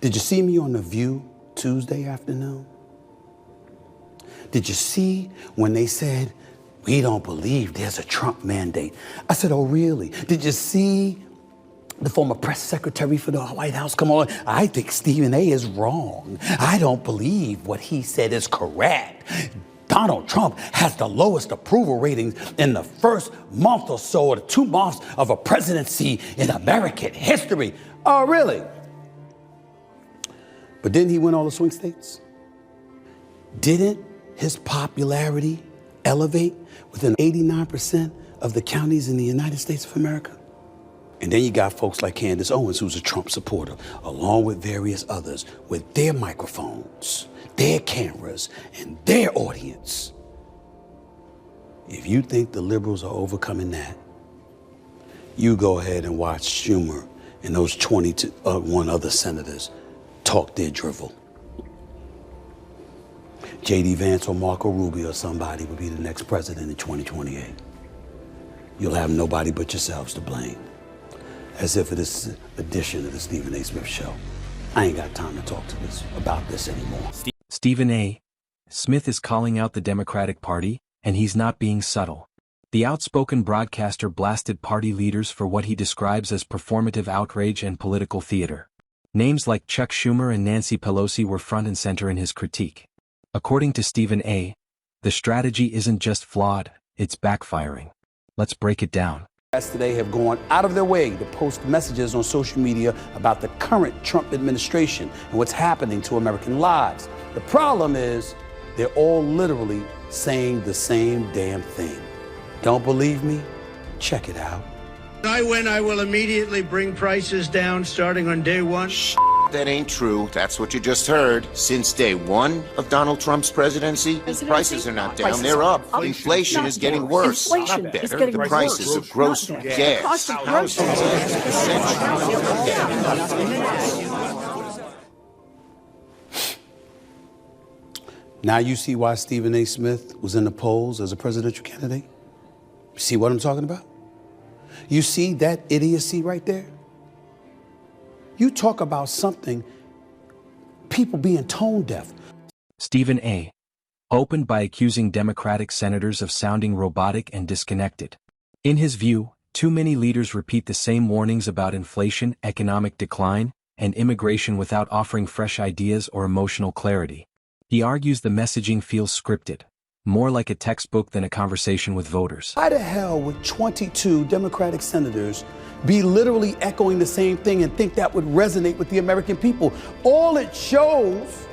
Did you see me on The View Tuesday afternoon? Did you see when they said, we don't believe there's a Trump mandate? I said, oh, really? Did you see the former press secretary for the White House come on? I think Stephen A. is wrong. I don't believe what he said is correct. Donald Trump has the lowest approval ratings in the first month or so, or the 2 months of a presidency in American history. Oh, really? But didn't he win all the swing states? Didn't his popularity elevate within 89% of the counties in the United States of America? And then you got folks like Candace Owens, who's a Trump supporter, along with various others, with their microphones, their cameras, and their audience. If you think the liberals are overcoming that, you go ahead and watch Schumer and those 21 other senators talk their drivel. J.D. Vance or Marco Rubio or somebody will be the next president in 2028. You'll have nobody but yourselves to blame. As if it is edition of the Stephen A. Smith Show. I ain't got time to talk about this anymore. Stephen A. Smith is calling out the Democratic Party, and he's not being subtle. The outspoken broadcaster blasted party leaders for what he describes as performative outrage and political theater. Names like Chuck Schumer and Nancy Pelosi were front and center in his critique. According to Stephen A., the strategy isn't just flawed, it's backfiring. Let's break it down. Today have gone out of their way to post messages on social media about the current Trump administration and what's happening to American lives. The problem is they're all literally saying the same damn thing. Don't believe me? Check it out. When I win, I will immediately bring prices down starting on day one. That ain't true. That's what you just heard. Since day one of Donald Trump's presidency, prices are not down, they're up. Inflation is getting worse, not better. The prices of grocery, gas, household Now you see why Stephen A. Smith was in the polls as a presidential candidate? See what I'm talking about? You see that idiocy right there? You talk about something, people being tone deaf. Stephen A. opened by accusing Democratic senators of sounding robotic and disconnected. In his view, too many leaders repeat the same warnings about inflation, economic decline, and immigration without offering fresh ideas or emotional clarity. He argues the messaging feels scripted, more like a textbook than a conversation with voters. Why the hell would 22 Democratic senators be literally echoing the same thing and think that would resonate with the American people? All it shows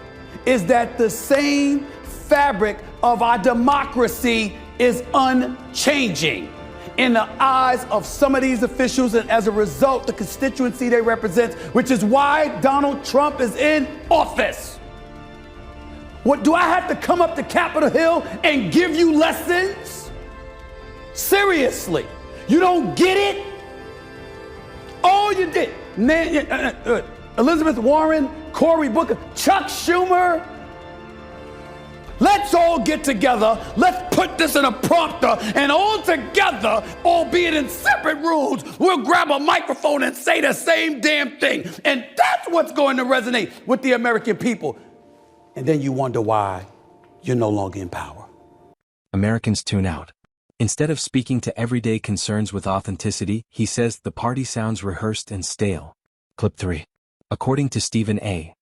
is that the same fabric of our democracy is unchanging in the eyes of some of these officials, and as a result, the constituency they represent, which is why Donald Trump is in office. What, do I have to come up to Capitol Hill and give you lessons? Seriously, you don't get it? Oh, you did. Elizabeth Warren, Cory Booker, Chuck Schumer. Let's all get together. Let's put this in a prompter, and all together, albeit in separate rooms, we'll grab a microphone and say the same damn thing. And that's what's going to resonate with the American people. And then you wonder why you're no longer in power. Americans tune out. Instead of speaking to everyday concerns with authenticity, he says the party sounds rehearsed and stale. Clip 3. According to Stephen A.,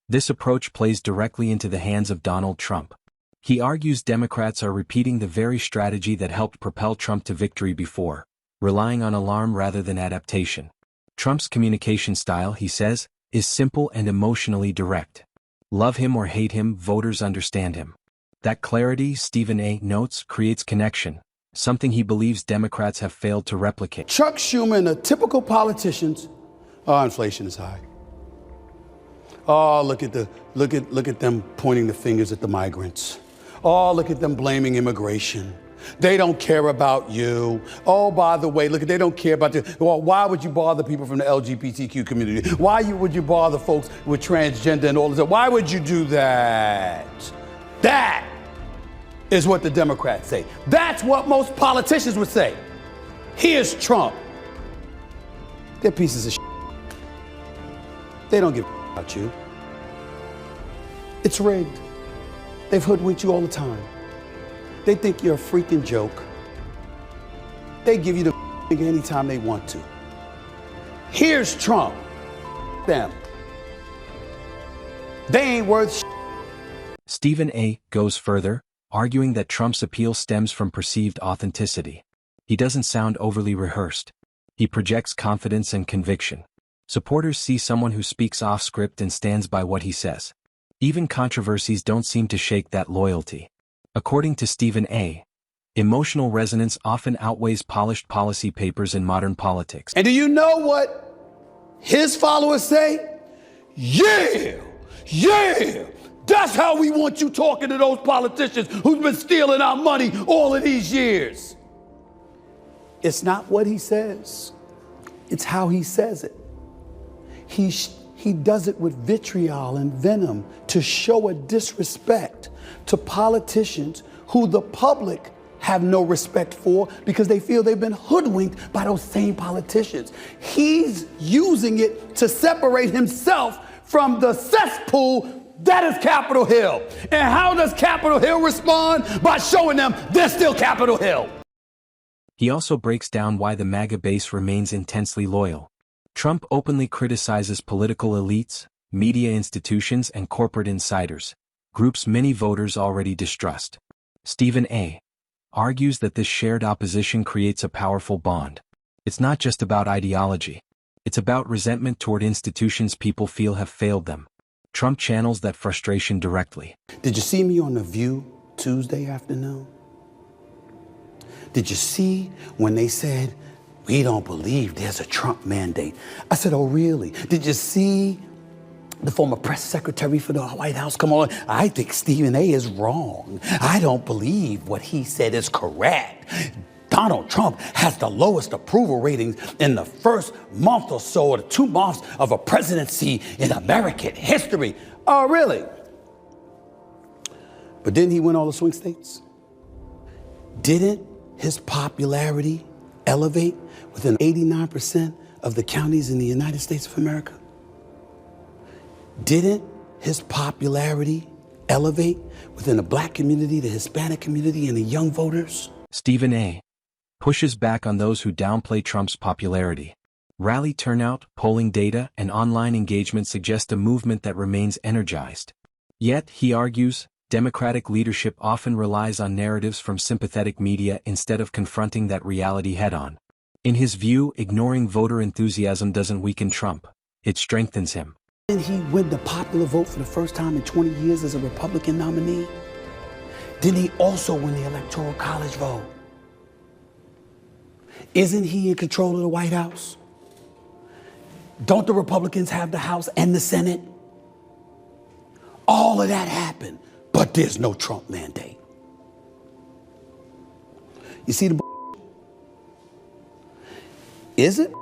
this approach plays directly into the hands of Donald Trump. He argues Democrats are repeating the very strategy that helped propel Trump to victory before, relying on alarm rather than adaptation. Trump's communication style, he says, is simple and emotionally direct. Love him or hate him, voters understand him. That clarity, Stephen A. notes, creates connection, something he believes Democrats have failed to replicate. Chuck Schumer and the typical politicians, oh, inflation is high. Oh, look at them pointing the fingers at the migrants. Oh, look at them blaming immigration. They don't care about you. Oh, by the way, look, they don't care about you. Well, why would you bother people from the LGBTQ community? Why would you bother folks with transgender and all this? Why would you do that? That is what the Democrats say. That's what most politicians would say. Here's Trump. They're pieces of shit. They don't give a about about you. It's rigged. They've hoodwinked you all the time. They think you're a freaking joke. They give you the anytime they want to. Here's Trump. Them. They ain't worth. Stephen A. goes further, arguing that Trump's appeal stems from perceived authenticity. He doesn't sound overly rehearsed. He projects confidence and conviction. Supporters see someone who speaks off script and stands by what he says. Even controversies don't seem to shake that loyalty. According to Stephen A., emotional resonance often outweighs polished policy papers in modern politics. And do you know what his followers say? Yeah! Yeah! That's how we want you talking to those politicians who's been stealing our money all of these years. It's not what he says. It's how he says it. He does it with vitriol and venom to show a disrespect to politicians who the public have no respect for because they feel they've been hoodwinked by those same politicians. He's using it to separate himself from the cesspool that is Capitol Hill. And how does Capitol Hill respond? By showing them they're still Capitol Hill. He also breaks down why the MAGA base remains intensely loyal. Trump openly criticizes political elites, media institutions, and corporate insiders, groups many voters already distrust. Stephen A. argues that this shared opposition creates a powerful bond. It's not just about ideology. It's about resentment toward institutions people feel have failed them. Trump channels that frustration directly. Did you see me on The View Tuesday afternoon? Did you see when they said, we don't believe there's a Trump mandate? I said, oh, really? Did you see the former press secretary for the White House come on? I think Stephen A. is wrong. I don't believe what he said is correct. Donald Trump has the lowest approval ratings in the first month or so, or the 2 months of a presidency in American history. Oh, really? But didn't he win all the swing states? Didn't his popularity elevate within 89% of the counties in the United States of America? Didn't his popularity elevate within the black community, the Hispanic community, and the young voters? Stephen A. pushes back on those who downplay Trump's popularity. Rally turnout, polling data, and online engagement suggest a movement that remains energized. Yet, he argues, Democratic leadership often relies on narratives from sympathetic media instead of confronting that reality head-on. In his view, ignoring voter enthusiasm doesn't weaken Trump. It strengthens him. Didn't he win the popular vote for the first time in 20 years as a Republican nominee? Didn't he also win the Electoral College vote? Isn't he in control of the White House? Don't the Republicans have the House and the Senate? All of that happened, but there's no Trump mandate. You see the Is it?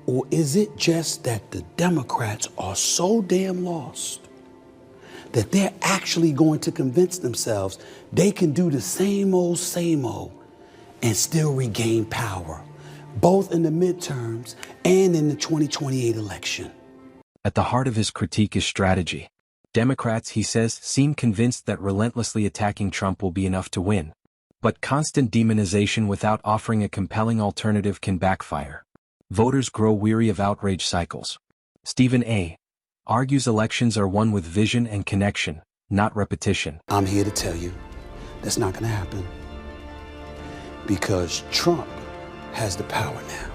Or is it just that the Democrats are so damn lost that they're actually going to convince themselves they can do the same old and still regain power, both in the midterms and in the 2028 election? At the heart of his critique is strategy. Democrats, he says, seem convinced that relentlessly attacking Trump will be enough to win. But constant demonization without offering a compelling alternative can backfire. Voters grow weary of outrage cycles. Stephen A. argues elections are won with vision and connection, not repetition. I'm here to tell you that's not going to happen because Trump has the power now.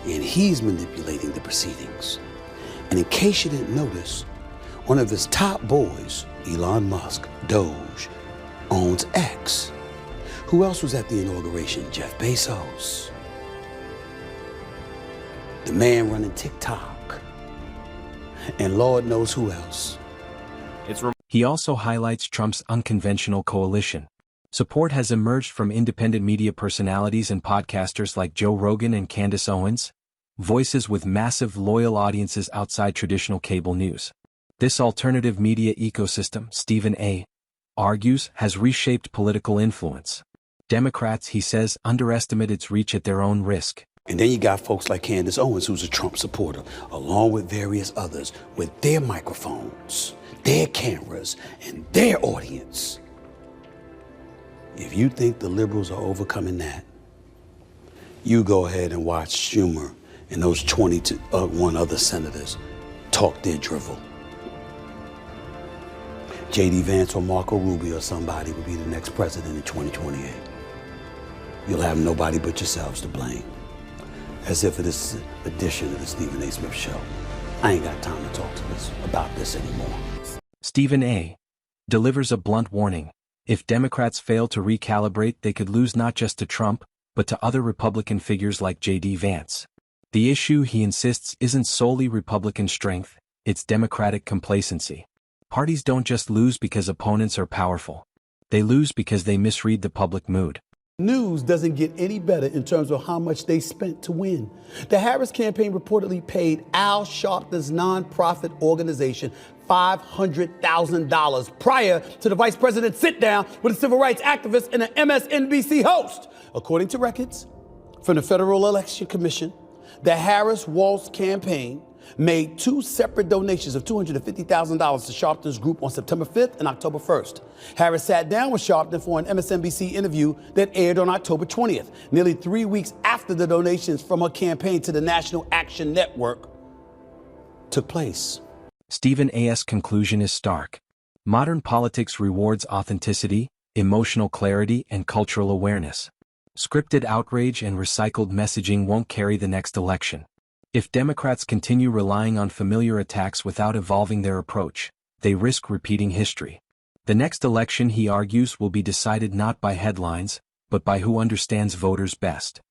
And he's manipulating the proceedings. And in case you didn't notice, one of his top boys, Elon Musk, Doge, owns X. Who else was at the inauguration? Jeff Bezos. The man running TikTok. And Lord knows who else. He also highlights Trump's unconventional coalition. Support has emerged from independent media personalities and podcasters like Joe Rogan and Candace Owens, voices with massive loyal audiences outside traditional cable news. This alternative media ecosystem, Stephen A. argues, has reshaped political influence. Democrats, he says, underestimate its reach at their own risk. And then you got folks like Candace Owens, who's a Trump supporter, along with various others, with their microphones, their cameras, and their audience. If you think the liberals are overcoming that, you go ahead and watch Schumer and those 21 other senators talk their drivel. J.D. Vance or Marco Rubio or somebody will be the next president in 2028. You'll have nobody but yourselves to blame. As if it is an edition of the Stephen A. Smith Show. I ain't got time to talk about this anymore. Stephen A. delivers a blunt warning. If Democrats fail to recalibrate, they could lose not just to Trump, but to other Republican figures like J.D. Vance. The issue, he insists, isn't solely Republican strength, it's Democratic complacency. Parties don't just lose because opponents are powerful. They lose because they misread the public mood. News doesn't get any better in terms of how much they spent to win. The Harris campaign reportedly paid Al Sharpton's nonprofit organization $500,000 prior to the vice president's sit-down with a civil rights activist and an MSNBC host. According to records from the Federal Election Commission, the Harris-Walz campaign made two separate donations of $250,000 to Sharpton's group on September 5th and October 1st. Harris sat down with Sharpton for an MSNBC interview that aired on October 20th, nearly 3 weeks after the donations from her campaign to the National Action Network took place. Stephen A.'s conclusion is stark. Modern politics rewards authenticity, emotional clarity, and cultural awareness. Scripted outrage and recycled messaging won't carry the next election. If Democrats continue relying on familiar attacks without evolving their approach, they risk repeating history. The next election, he argues, will be decided not by headlines, but by who understands voters best.